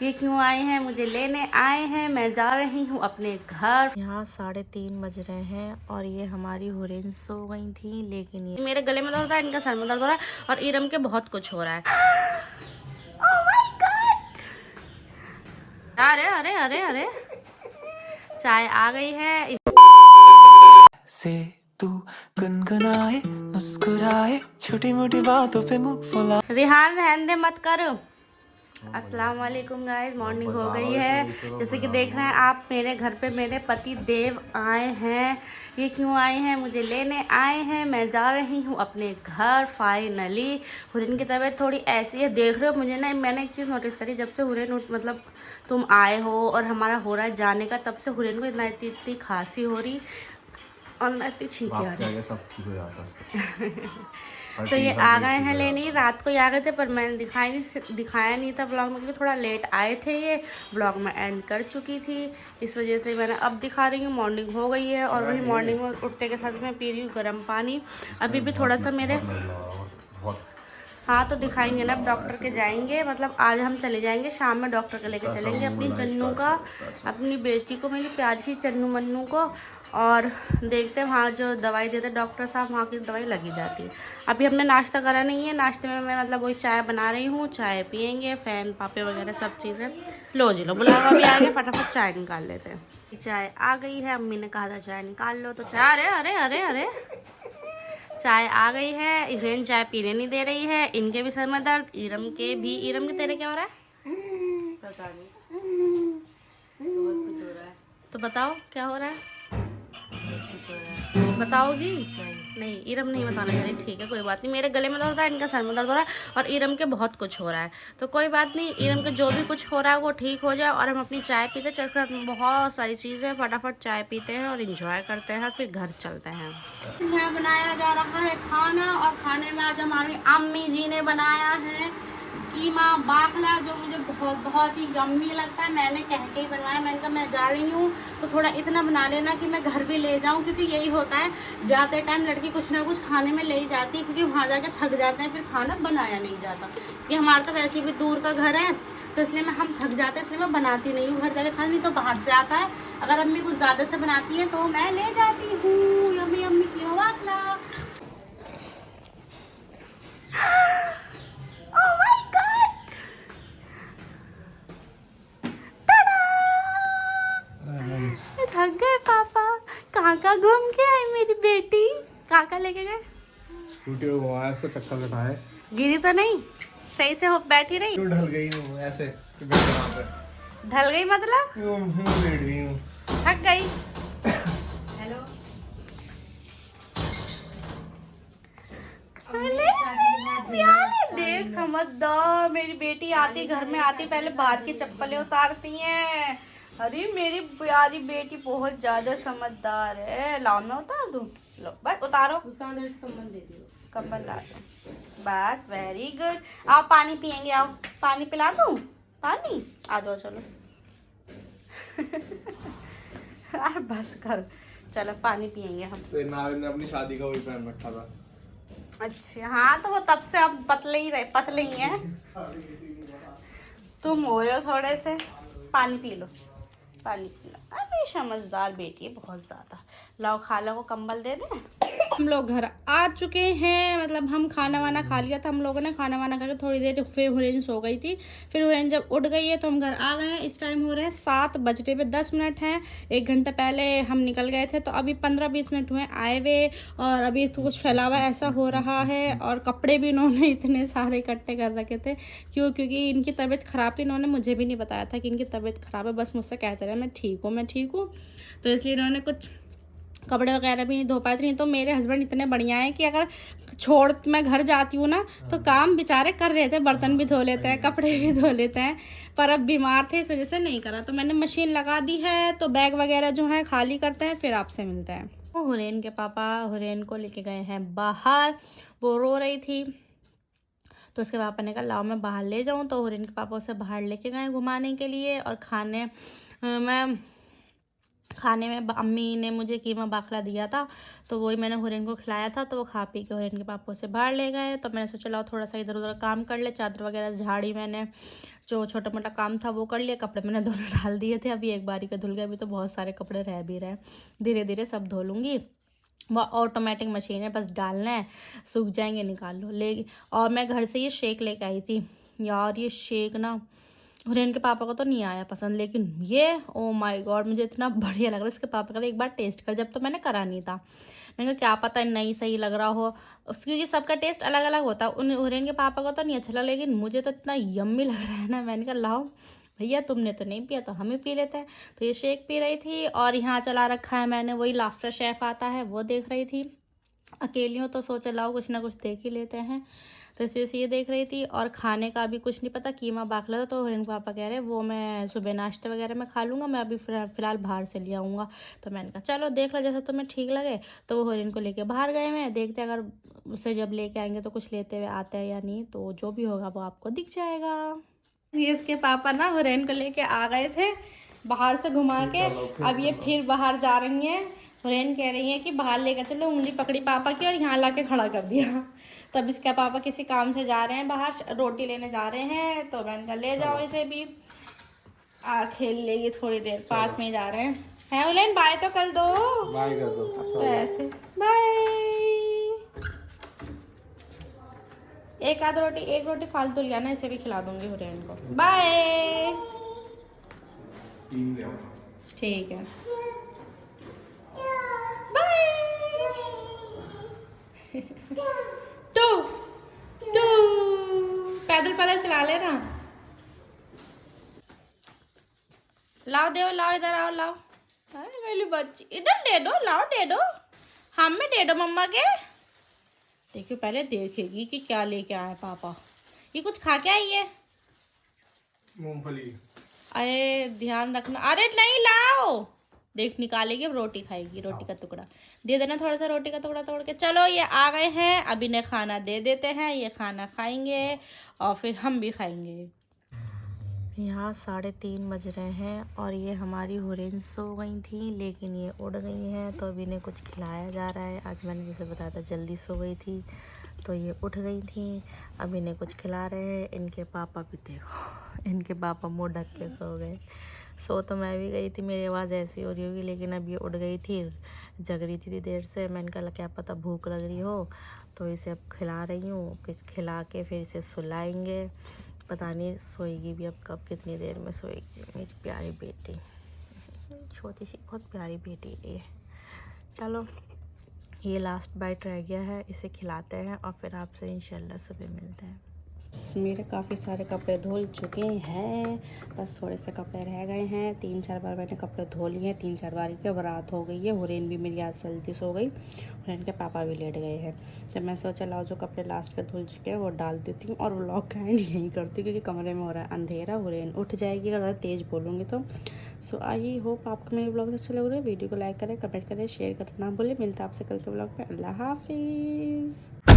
ये क्यों आए हैं, मुझे लेने आए हैं। मैं जा रही हूँ अपने घर। यहाँ 3:30 बज रहे हैं और ये हमारी हुरैन सो गई थी, लेकिन ये मेरे गले में दर्द हो रहा है, इनका सर में दर्द हो रहा है और इरम के बहुत कुछ हो रहा है। Oh my God! अरे अरे अरे अरे, चाय आ गई है। से तू गुनगुनाए मुस्कुराए छोटी मोटी बातों पे मुंह फुला। रिहान रहने दे, मत करो। अस्सलाम वालेकुम गाइस, मॉर्निंग हो गई है। जैसे कि देख रहे हैं आप, मेरे घर पे मेरे पति देव आए हैं। ये क्यों आए हैं, मुझे लेने आए हैं। मैं जा रही हूँ अपने घर फाइनली। हुरैन की तबीयत थोड़ी ऐसी है, देख रहे हो मुझे ना। मैंने एक चीज़ नोटिस करी, जब से हुरैन मतलब तुम आए हो और हमारा हो रहा है जाने का, तब से हुरैन को इतनी खांसी हो रही और ना इतनी छींके आ रही। सब ठीक हो जाता है। तो ये आ गए हैं लेने। रात को ही आ गए थे, पर मैंने दिखाया नहीं था ब्लॉग में, क्योंकि थोड़ा लेट आए थे। ये ब्लॉग में एंड कर चुकी थी, इस वजह से मैंने अब दिखा रही हूँ। मॉर्निंग हो गई है और वही मॉर्निंग में उठने के साथ मैं पी रही हूँ गर्म पानी। अभी भी थोड़ा सा मेरे हाँ, तो दिखाएंगे ना, अब डॉक्टर के जाएंगे। मतलब आज हम चले जाएंगे, शाम में डॉक्टर के लेके चलेंगे अपनी चन्नू का, अपनी बेटी को, मेरी प्यारी सी चन्नू मन्नू को। और देखते हैं वहाँ जो दवाई देते डॉक्टर साहब, वहाँ की दवाई लगी जाती है। अभी हमने नाश्ता करा नहीं है। नाश्ते में मैं मतलब वही चाय बना रही हूँ, चाय पियेंगे, फ़ैन पापे वगैरह सब चीज़ें। लो जी लो, बुलावा भी आ गया, फटाफट चाय निकाल लेते हैं। चाय आ गई है, अम्मी ने कहा था चाय निकाल लो, तो चाय। अरे अरे अरे अरे, चाय आ गई है। इरेन चाय पीने नहीं दे रही है, इनके भी सर में दर्द, इरम के भी। इरम के तेरे क्या हो रहा है? पता नहीं, बहुत कुछ हो रहा है। तो बताओ क्या हो रहा है? कुछ हो रहा है, बताओगी? नहीं, इरम नहीं बताना चाहिए। ठीक है, कोई बात नहीं। मेरे गले में दर्द हो रहा है, इनका सर में दर्द हो रहा है और इरम के बहुत कुछ हो रहा है। तो कोई बात नहीं, इरम के जो भी कुछ हो रहा है वो ठीक हो जाए और हम अपनी चाय पीते चलते हैं। बहुत सारी चीज़ें, फटाफट चाय पीते हैं और इंजॉय करते हैं, फिर घर चलते हैं। यहाँ बनाया जा रहा है खाना, और खाने में आज हमारी अम्मी जी ने बनाया है कीमा बाखला, जो मुझे बहुत बहुत ही यम्मी लगता है। मैंने कह के ही बनवाया, मैंने कहा मैं जा रही हूँ तो थोड़ा इतना बना लेना कि मैं घर भी ले जाऊँ, क्योंकि यही होता है, जाते टाइम लड़की कुछ ना कुछ खाने में ले ही जाती है, क्योंकि वहाँ जाके थक जाते हैं, फिर खाना बनाया नहीं जाता। क्योंकि हमारा तो वैसे भी दूर का घर है, तो इसलिए हम थक जाते हैं, इसलिए मैं बनाती नहीं हूँ घर जाके खाना, नहीं तो बाहर से आता है। अगर अम्मी कुछ ज़्यादा से बनाती है तो मैं ले जाती हूँ। Yummy yummy keema Bakhla. Oh my God! थक गए पापा। कहाँ कहाँ घूम के आई मेरी बेटी? कहाँ कहाँ लेके गए? स्कूटी में घुमाया, इसको चक्कर कटाए। गिरी तो नहीं? सही से हो बैठी रही? क्यों ढल गई हूँ ऐसे? पे ढल गई मतलब? लेट गई हूँ। थक गई? हेलो, देख समझदार मेरी बेटी आती, घर में आती पहले बाहर की चप्पलें उतारती हैं। अरे मेरी प्यारी बेटी बहुत ज्यादा समझदार है। लाओ मैं उतार दूँ? लो बस उतारो। उसका अंदर से कंबल दे दियो। कंबल ला दो, बस वेरी गुड। आओ पानी पियेंगे, आओ पानी पिला दूँ? पानी आ जाओ, चलो। यार बस कर, चलो पानी पियेंगे हम। तो नाविद ने अपनी शादी का वही पहन रखा था। अच्छा हाँ, तो वो तब से अब पतले ही रहे, पतले ही हैं। तुम हो रहे हो थोड़े से। पानी पी लो, पानी पी लो। अरे समझदार बेटी है बहुत ज़्यादा। लाओ खाला को कंबल दे दें। हम लोग घर आ चुके हैं, मतलब हम खाना वाना खा लिया था हम लोगों ने। खाना वाना खा के थोड़ी देर फिर हुरैन सो गई थी। फिर हुरैन जब उठ गई है तो हम घर आ गए हैं। इस टाइम हो रहे हैं 7:10 हैं। 1 घंटा पहले हम निकल गए थे, तो अभी 15-20 मिनट हुए आए हुए। और अभी तो कुछ फैलावा ऐसा हो रहा है, और कपड़े भी इन्होंने इतने सारे इकट्ठे कर रखे थे। क्योंकि इनकी तबीयत ख़राब थी। इन्होंने मुझे भी नहीं बताया था कि इनकी तबीयत ख़राब है, बस मुझसे कहते रहे मैं ठीक हूँ मैं ठीक हूँ। तो इसलिए इन्होंने कुछ कपड़े वगैरह भी नहीं धो पाए थे। नहीं तो मेरे हस्बैंड इतने बढ़िया हैं कि अगर छोड़ मैं घर जाती हूँ ना, तो काम बेचारे कर रहे थे, बर्तन भी धो लेते हैं, कपड़े भी धो लेते हैं। पर अब बीमार थे, इस वजह से नहीं करा। तो मैंने मशीन लगा दी है, तो बैग वगैरह जो है खाली करते हैं, फिर आपसे मिलते हैं। हुरैन के पापा हुरैन को लेके गए हैं बाहर, वो रो रही थी, तो उसके पापा ने कहा लाओ मैं बाहर ले जाऊँ। तो हुरैन के पापा उसे बाहर लेके गए घुमाने के लिए। और खाने में खाने में अम्मी ने मुझे कीमा बाखला दिया था, तो वही मैंने हुरैन को खिलाया था। तो वो खा पी के हुरैन के पापा से बाहर ले गए। तो मैंने सोचा लाओ थोड़ा सा इधर उधर काम कर ले, चादर वगैरह झाड़ी मैंने, जो छोटा मोटा काम था वो कर लिया। कपड़े मैंने दोनों डाल दिए थे, अभी एक बारी का धुल गए, अभी तो बहुत सारे कपड़े रह भी रहे, धीरे धीरे सब धो लूँगी। वो ऑटोमेटिक मशीन है, बस डालना है, सूख जाएंगे निकाल लो ले। और मैं घर से ये शेक लेके आई थी यार, ये शेक ना हुरैन के पापा को तो नहीं आया पसंद, लेकिन ये ओ माय गॉड मुझे इतना बढ़िया लग रहा है। इसके पापा का एक बार टेस्ट कर, जब तो मैंने करा नहीं था, मैंने कहा क्या पता नहीं सही लग रहा हो, क्योंकि सबका टेस्ट अलग अलग होता है। उन हुरैन के पापा को तो नहीं अच्छा लगा, लेकिन मुझे तो इतना यम्मी लग रहा है ना। मैंने कहा लाओ भैया, तुमने तो नहीं पिया तो हम ही पी लेते हैं। तो ये शेक पी रही थी, और यहाँ चला रखा है मैंने वही लाफ्टर शेफ आता है, वो देख रही थी। अकेली हो तो सोचा लाओ कुछ ना कुछ देख ही लेते हैं, तो इसी से ये देख रही थी। और खाने का अभी कुछ नहीं पता, कीमा बाखला था, तो हुरैन पापा कह रहे वो मैं सुबह नाश्ते वगैरह में खा लूँगा, मैं अभी फ़िलहाल बाहर से ले आऊँगा। तो मैंने कहा चलो देख लो जैसा तुम्हें ठीक लगे। तो वो हुरैन को लेके बाहर गए हैं, देखते अगर उसे जब लेके आएंगे तो कुछ लेते हुए आते हैं या नहीं, तो जो भी होगा वो आपको दिख जाएगा। ये इसके पापा ना हुरैन को लेके आ गए थे बाहर से घुमा के, अब ये फिर बाहर जा रही हैं। हुरैन कह रही है कि बाहर लेकर चलो, उंगली पकड़ी पापा की और यहाँ ला के खड़ा कर दिया। तब इसके पापा किसी काम से जा रहे हैं बाहर, रोटी लेने जा रहे हैं, तो मैंने कहा ले जाओ इसे भी, खेल लेगी थोड़ी देर, पास में जा रहे हैं हुरैन, बाय तो कर दो, बाय कर दो। तो ऐसे बाय। एक आध रोटी, एक रोटी फालतू लिया ना, इसे भी खिला दूंगी हुरैन को। बाय, ठीक है, बाय। टू टू पैदल पैदल चला लेना। लाओ दो, लाओ इधर आओ, लाओ, अरे मेरी बच्ची इधर दे दो, लाओ दे दो, हम में दे दो मम्मा के। देखियो पहले देखेगी कि क्या लेके आए पापा। ये कुछ खा के आई है, मूंगफली। अरे ध्यान रखना, अरे नहीं लाओ, देख निकालेगी, अब रोटी खाएगी, रोटी का टुकड़ा दे देना, थोड़ा सा रोटी का टुकड़ा तोड़ के। चलो ये आ गए हैं, अभी इन्हें खाना दे देते हैं, ये खाना खाएंगे और फिर हम भी खाएंगे। यहाँ 3:30 बज रहे हैं और ये हमारी हुरैन सो गई थी, लेकिन ये उड़ गई हैं, तो अभी इन्हें कुछ खिलाया जा रहा है। आज मैंने जैसे बताया था जल्दी सो गई थी, तो ये उठ गई थी, अब इन्हें कुछ खिला रहे हैं। इनके पापा भी देखो, इनके पापा मुँह ढक के सो गए। सो तो मैं भी गई थी, मेरी आवाज़ ऐसी हो रही होगी, लेकिन अब ये उठ गई थी, जग रही थी देर से। मैंने कहा क्या पता भूख लग रही हो, तो इसे अब खिला रही हूँ, कुछ खिला के फिर इसे सुलाएंगे। पता नहीं सोएगी भी अब कब, कितनी देर में सोएगी मेरी प्यारी बेटी, छोटी सी बहुत प्यारी बेटी है। चलो ये लास्ट बाइट रह गया है, इसे खिलाते हैं और फिर आपसे इंशाल्लाह सुबह मिलते हैं। मेरे काफ़ी सारे कपड़े धुल चुके हैं, बस थोड़े से कपड़े रह गए हैं। 3-4 बार मैंने कपड़े धो लिए हैं, 3-4 बार की अब रात हो गई है। हुरैन भी मेरी आज जल्दी सो गई, हुरैन के पापा भी लेट गए हैं। जब मैं सोचा लाओ जो कपड़े लास्ट पे धुल चुके हैं वो डाल देती हूँ और व्लॉग का एंड यहीं करती हूँ, क्योंकि कमरे में हो रहा है अंधेरा, हुरैन उठ जाएगी अगर ज़्यादा तेज़ बोलूँगी तो। सो आई होप आपको मेरे ब्लॉग अच्छा लग रहा है। वीडियो को लाइक करें, कमेंट करें, शेयर करना ना भूलें। मिलता है आपसे कल के ब्लॉग में। अल्लाह हाफिज़।